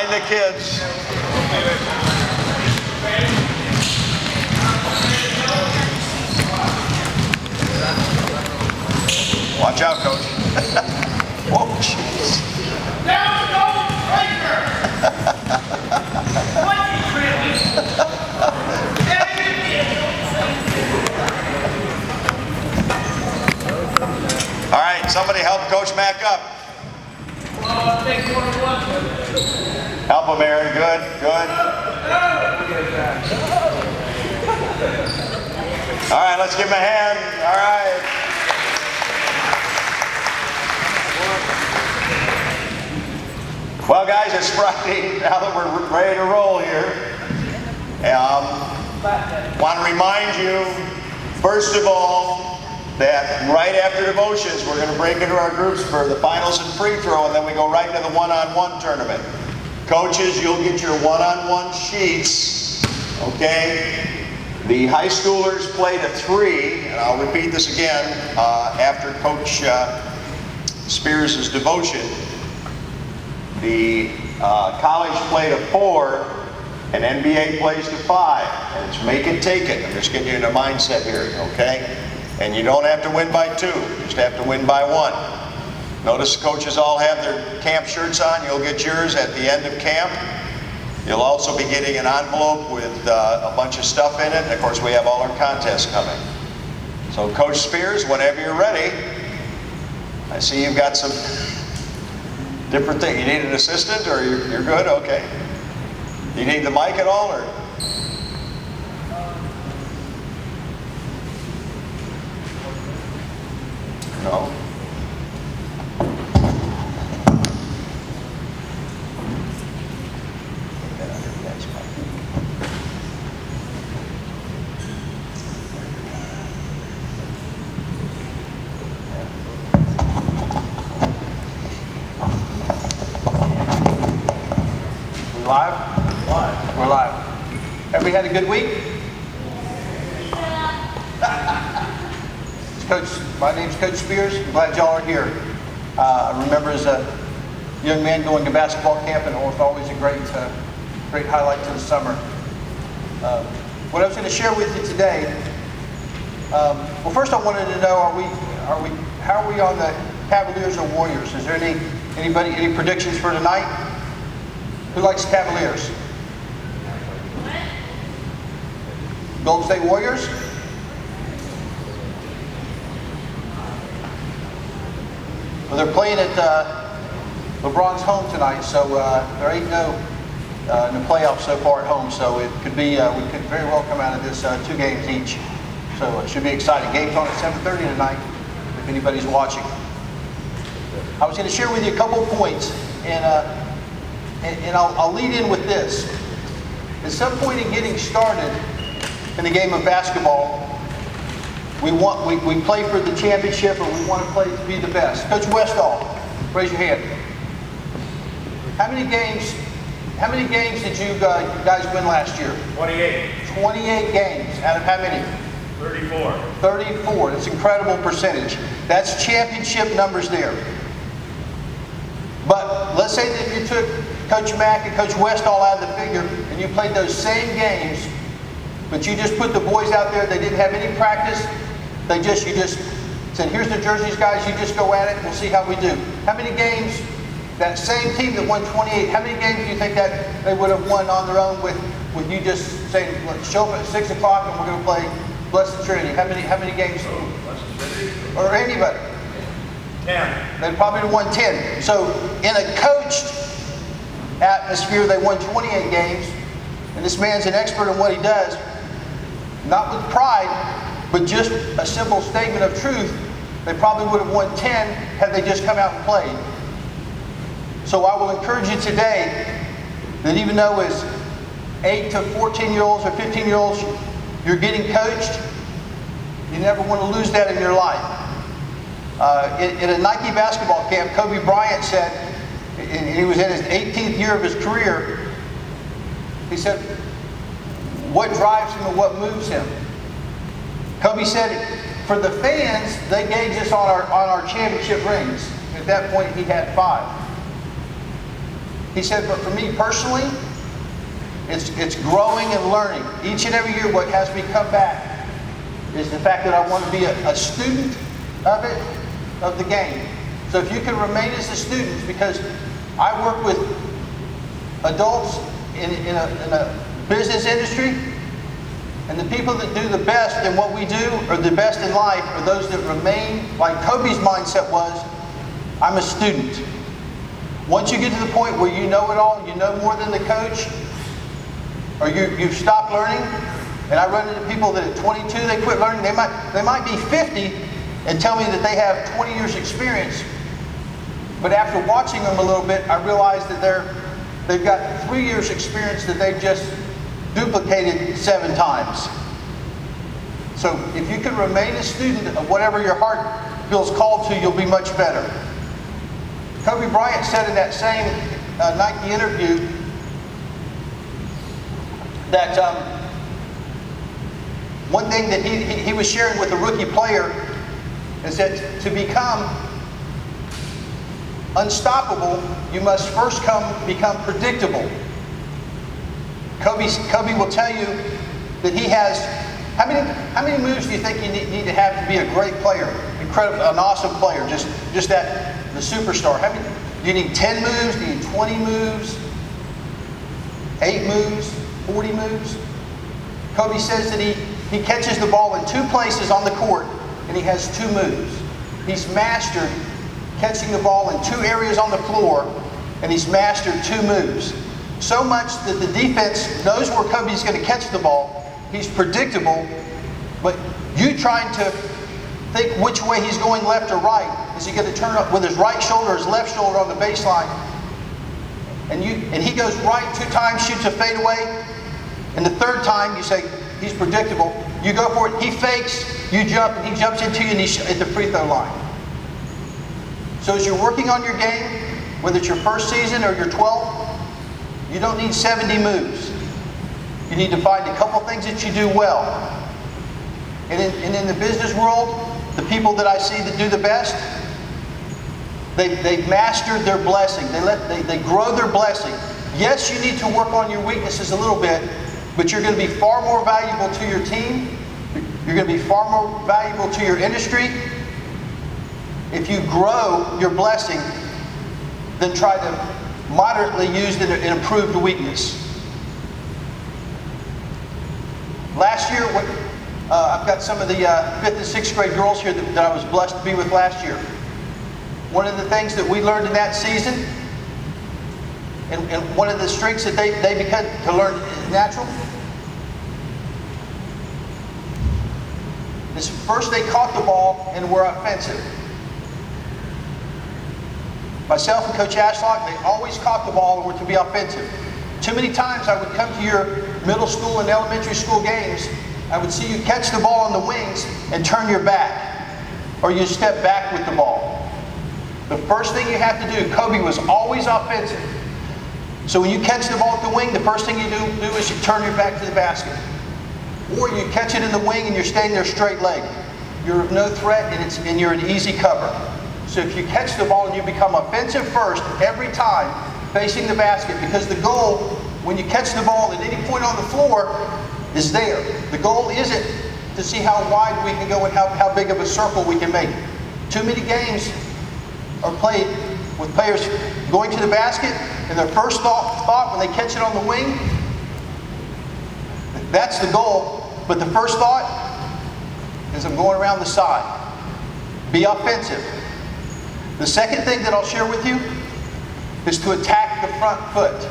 Behind the kids. Watch out, Coach. Whoa, jeez. Down, go, Breaker! All right, somebody help Coach Mack up. Help him, Aaron. Good, good. All right, let's give him a hand. All right. Well, guys, it's Friday. Now that we're ready to roll here, want to remind you, first of all, that right after devotions, we're going to break into our groups for the finals and free throw, and then we go right into the one-on-one tournament. Coaches, you'll get your one-on-one sheets, okay? The high schoolers played a 3, and I'll repeat this again after Coach Spears' devotion. The college played a 4, and NBA plays to 5, and it's make it, take it. I'm just getting you in a mindset here, okay? And you don't have to win by 2, you just have to win by 1. Notice coaches all have their camp shirts on. You'll get yours at the end of camp. You'll also be getting an envelope with a bunch of stuff in it. And of course, we have all our contests coming. So Coach Spears, whenever you're ready, I see you've got some different things. You need an assistant or you're good? Okay. You need the mic at all or? No? Live? Live. We're live. Everybody had a good week? Coach, my name's Coach Spears. I'm glad y'all are here. I remember as a young man going to basketball camp, and it was always a great highlight to the summer. What I was going to share with you today. Well, first I wanted to know, how are we on the Cavaliers or Warriors? Is there any predictions for tonight? Who likes Cavaliers? Golden State Warriors? Well, they're playing at LeBron's home tonight, so they're 8-0 in the playoffs so far at home. So it could be, we could very well come out of this 2 games each. So it should be exciting. Game's on at 7:30 tonight, if anybody's watching. I was going to share with you a couple of points, and I'll lead in with this. At some point in getting started in the game of basketball, we play for the championship, or we want to play to be the best. Coach Westol, raise your hand. How many games did you guys win last year? 28. 28 games. Out of how many? 34. 34. That's an incredible percentage. That's championship numbers there. But let's say that if you took Coach Mack and Coach Westall out of the figure, and you played those same games, but you just put the boys out there, they didn't have any practice, you just said, here's the jerseys, guys, you just go at it, we'll see how we do. How many games, that same team that won 28, how many games do you think that they would have won on their own with you just saying, let's show up at 6 o'clock and we're going to play Blessed Trinity? How many games? Or anybody? 10. They probably would have won 10. So in a coached atmosphere, they won 28 games, and this man's an expert in what he does, not with pride, but just a simple statement of truth. They probably would have won 10 had they just come out and played. So I will encourage you today that even though as 8 to 14-year-olds or 15-year-olds, you're getting coached, you never want to lose that in your life. In a Nike basketball camp, Kobe Bryant said, and he was in his 18th year of his career, he said, what drives him and what moves him? Kobe said, for the fans, they gauge us on our championship rings. At that point, he had 5. He said, but for me personally, it's growing and learning. Each and every year what has me come back is the fact that I want to be a student of it, of the game. So if you can remain as a student, because I work with adults in a business industry, and the people that do the best in what we do, or the best in life, are those that remain, like Kobe's mindset was, I'm a student. Once you get to the point where you know it all, you know more than the coach, or you've stopped learning, and I run into people that at 22 they quit learning. They might be 50 and tell me that they have 20 years experience, but after watching them a little bit, I realize that they've got 3 years experience that they've just duplicated 7 times. So if you can remain a student of whatever your heart feels called to, you'll be much better. Kobe Bryant said in that same Nike interview that one thing that he was sharing with a rookie player is that to become unstoppable, you must first become predictable. Kobe will tell you that he has, how many moves do you think you need to have to be a great player, an awesome player, just that, the superstar? Do you need 10 moves? Do you need 20 moves? 8 moves? 40 moves? Kobe says that he catches the ball in 2 places on the court and he has 2 moves. He's mastered catching the ball in 2 areas on the floor and he's mastered 2 moves. So much that the defense knows where Kobe's going to catch the ball. He's predictable, but you trying to think which way he's going, left or right. Is he going to turn up with his right shoulder or his left shoulder on the baseline? And he goes right 2 times, shoots a fadeaway, and the 3rd time you say he's predictable. You go for it, he fakes, you jump, and he jumps into you and he's at the free throw line. So as you're working on your game, whether it's your first season or your 12th, you don't need 70 moves. You need to find a couple things that you do well. And in the business world, the people that I see that do the best, they've mastered their blessing. They grow their blessing. Yes, you need to work on your weaknesses a little bit, but you're going to be far more valuable to your team. You're going to be far more valuable to your industry if you grow your blessing than try to moderately use an improved weakness. Last year, I've got some of the 5th and 6th grade girls here that I was blessed to be with last year. One of the things that we learned in that season, and one of the strengths that they began to learn natural, is first they caught the ball and were offensive. Myself and Coach Ashlock, they always caught the ball and were to be offensive. Too many times I would come to your middle school and elementary school games, I would see you catch the ball on the wings and turn your back, or you step back with the ball. The first thing you have to do, Kobe was always offensive. So when you catch the ball at the wing, the first thing you do is you turn your back to the basket. Or you catch it in the wing and you're staying there straight leg. You're of no threat and you're an easy cover. So if you catch the ball and you become offensive first every time facing the basket, because the goal when you catch the ball at any point on the floor is there. The goal isn't to see how wide we can go and how big of a circle we can make. Too many games are played with players going to the basket and their first thought when they catch it on the wing, that's the goal, but the first thought is I'm going around the side. Be offensive. The second thing that I'll share with you is to attack the front foot.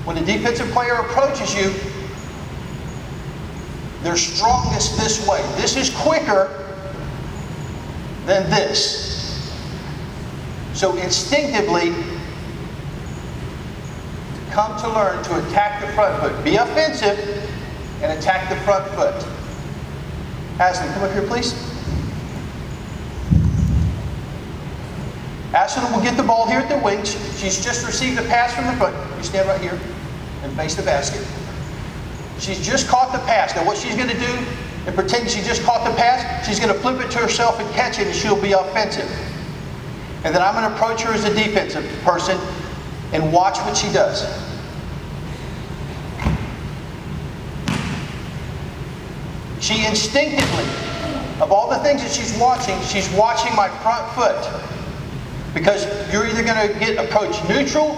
When a defensive player approaches you, they're strongest this way. This is quicker than this. So instinctively, come to learn to attack the front foot. Be offensive and attack the front foot. Ashley, come up here, please. Ashley will get the ball here at the wing. She's just received a pass from the front. You stand right here and face the basket. She's just caught the pass. Now what she's going to do, and pretend she just caught the pass, she's going to flip it to herself and catch it, and she'll be offensive. And then I'm going to approach her as a defensive person, and watch what she does. She instinctively, of all the things that she's watching my front foot. Because you're either going to get approach neutral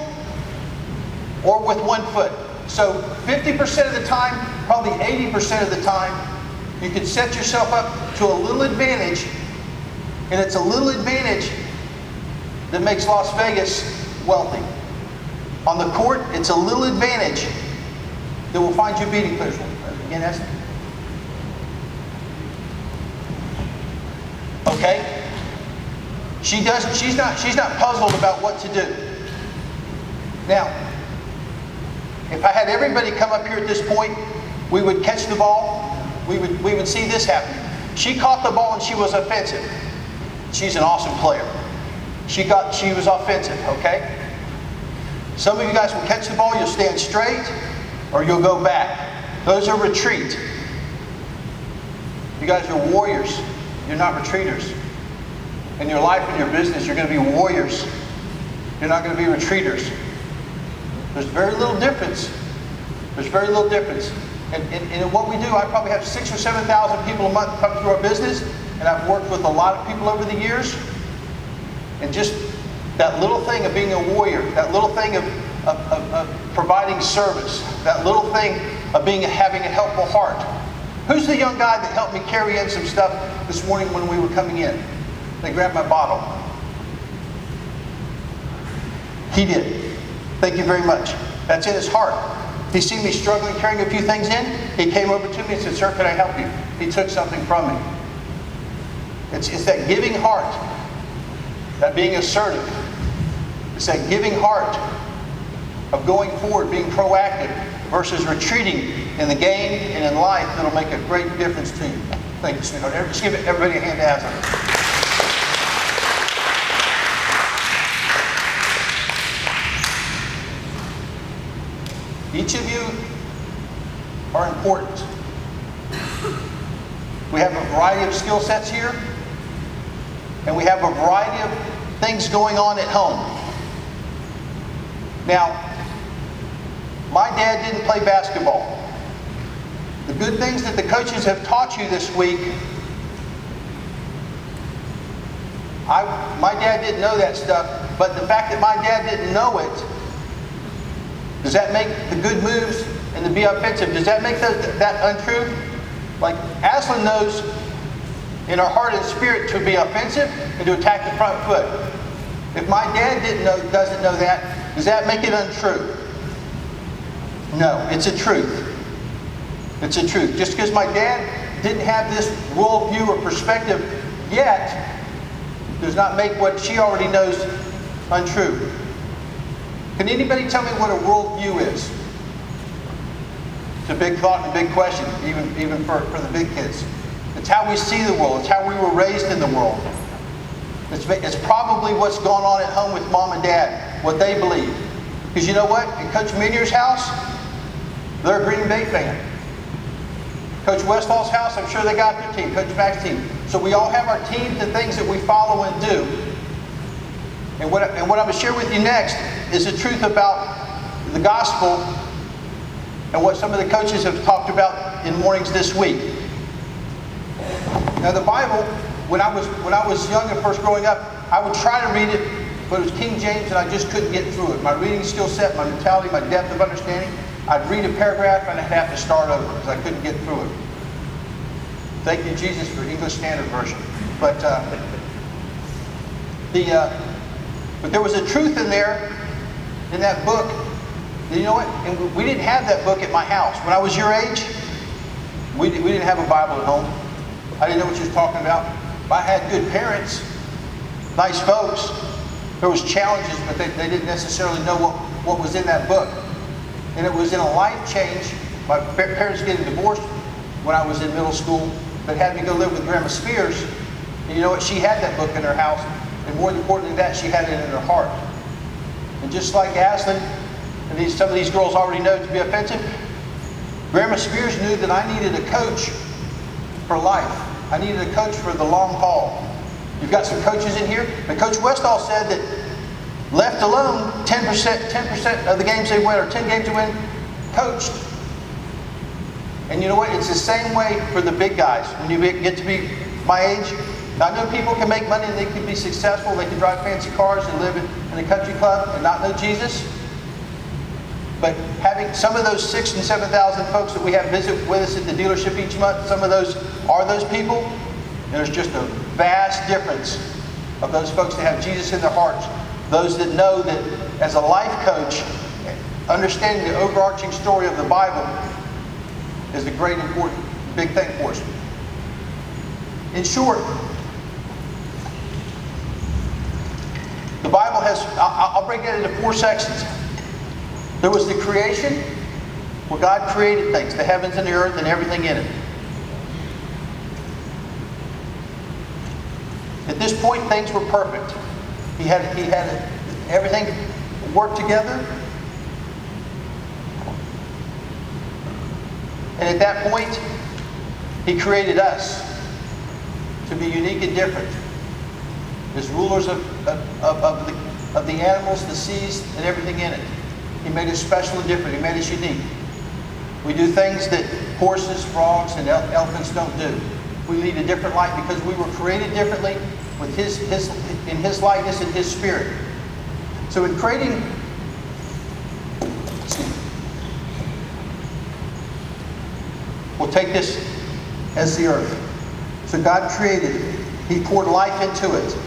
or with one foot. So 50% of the time, probably 80% of the time, you can set yourself up to a little advantage, and it's a little advantage that makes Las Vegas wealthy. On the court, it's a little advantage that will find you beating players. Again, that's okay. She's not puzzled about what to do. Now, if I had everybody come up here at this point, we would catch the ball. We would see this happen. She caught the ball and she was offensive. She's an awesome player. She was offensive, okay? Some of you guys will catch the ball, you'll stand straight, or you'll go back. Those are retreat. You guys are warriors. You're not retreaters. In your life and your business, you're going to be warriors. You're not going to be retreaters. There's very little difference. There's very little difference. And in what we do, I probably have 6,000 or 7,000 people a month come through our business, and I've worked with a lot of people over the years. And just that little thing of being a warrior, that little thing of providing service, that little thing of having a helpful heart. Who's the young guy that helped me carry in some stuff this morning when we were coming in? They grabbed my bottle. He did. Thank you very much. That's in his heart. He seen me struggling carrying a few things in. He came over to me and said, "Sir, can I help you?" He took something from me. It's that giving heart. That being assertive. It's that giving heart of going forward, being proactive versus retreating in the game and in life that'll make a great difference to you. Thank you, sweetheart. Just give everybody a hand to Aslan. Each of you are important. We have a variety of skill sets here, and we have a variety of things going on at home. Now, my dad didn't play basketball. The good things that the coaches have taught you this week, my dad didn't know that stuff, but the fact that my dad didn't know it, does that make the good moves and to be offensive, does that make that untrue? Like Aslan knows in her heart and spirit to be offensive and to attack the front foot. If my dad doesn't know that, does that make it untrue? No, it's a truth. It's a truth. Just because my dad didn't have this worldview or perspective yet, does not make what she already knows untrue. Can anybody tell me what a worldview is? It's a big thought and a big question, even for the big kids. It's how we see the world. It's how we were raised in the world. It's probably what's going on at home with mom and dad, what they believe. Because you know what? In Coach Minier's house, they're a Green Bay fan. Coach Westol's house, I'm sure they got their team, Coach Mack's team. So we all have our teams and things that we follow and do. And what I'm going to share with you next is the truth about the gospel and what some of the coaches have talked about in mornings this week. Now the Bible, when I was young and first growing up, I would try to read it, but it was King James and I just couldn't get through it. My reading skill set, my mentality, my depth of understanding, I'd read a paragraph and I'd have to start over because I couldn't get through it. Thank you, Jesus, for English Standard Version. But there was a truth in there, in that book. You know what? And we didn't have that book at my house. When I was your age, we didn't have a Bible at home. I didn't know what you were talking about. But I had good parents, nice folks. There was challenges, but they didn't necessarily know what was in that book. And it was in a life change. My parents getting divorced when I was in middle school, but had me go live with Grandma Spears. And you know what? She had that book in her house. And more important than that, she had it in her heart. And just like Aslan, and some of these girls already know to be offensive, Grandma Spears knew that I needed a coach for life. I needed a coach for the long haul. You've got some coaches in here. But Coach Westall said that Left alone, 10% of the games they win, or 10 games they win, coached. And you know what? It's the same way for the big guys. When you get to be my age, I know people can make money and they can be successful. They can drive fancy cars and live in a country club and not know Jesus. But having some of those 6,000 and 7,000 folks that we have visit with us at the dealership each month, some of those are those people. And there's just a vast difference of those folks that have Jesus in their hearts. Those that know that as a life coach, understanding the overarching story of the Bible is a great, important, big thing for us. In short, the Bible has, I'll break it into 4 sections. There was the creation, where God created things, the heavens and the earth and everything in it. At this point, things were perfect. He had everything worked together. And at that point, He created us to be unique and different as rulers of the animals, the seas, and everything in it. He made us special and different. He made us unique. We do things that horses, frogs, and elephants don't do. We lead a different life because we were created differently with in His likeness and His Spirit. So in creating, we'll take this as the earth. So God created it. He poured life into it.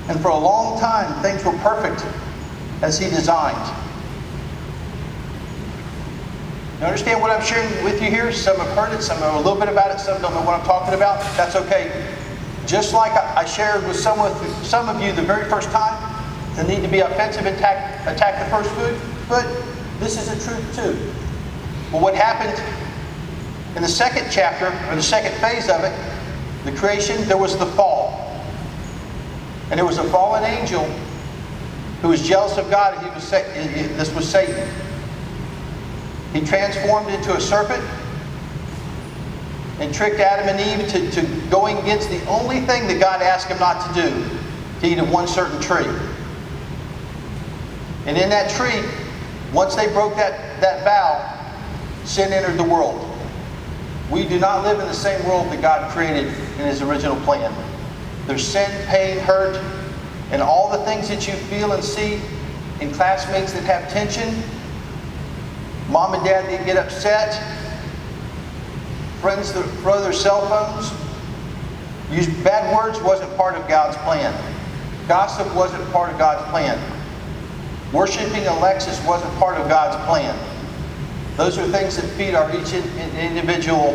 And for a long time, things were perfect as He designed. You understand what I'm sharing with you here? Some have heard it, some know a little bit about it, some don't know what I'm talking about. That's okay. Just like I shared with some of you the very first time, the need to be offensive and attack the first foot, this is the truth too. Well, what happened in the second chapter, or the second phase of it, the creation, there was the fall. And there was a fallen angel who was jealous of God. This was Satan. He transformed into a serpent and tricked Adam and Eve to going against the only thing that God asked him not to do, to eat of one certain tree. And in that tree, once they broke that vow, sin entered the world. We do not live in the same world that God created in His original plan. There's sin, pain, hurt, and all the things that you feel and see in classmates that have tension, mom and dad that get upset, friends that throw their cell phones. Use bad words wasn't part of God's plan. Gossip wasn't part of God's plan. Worshipping Alexis wasn't part of God's plan. Those are things that feed our each individual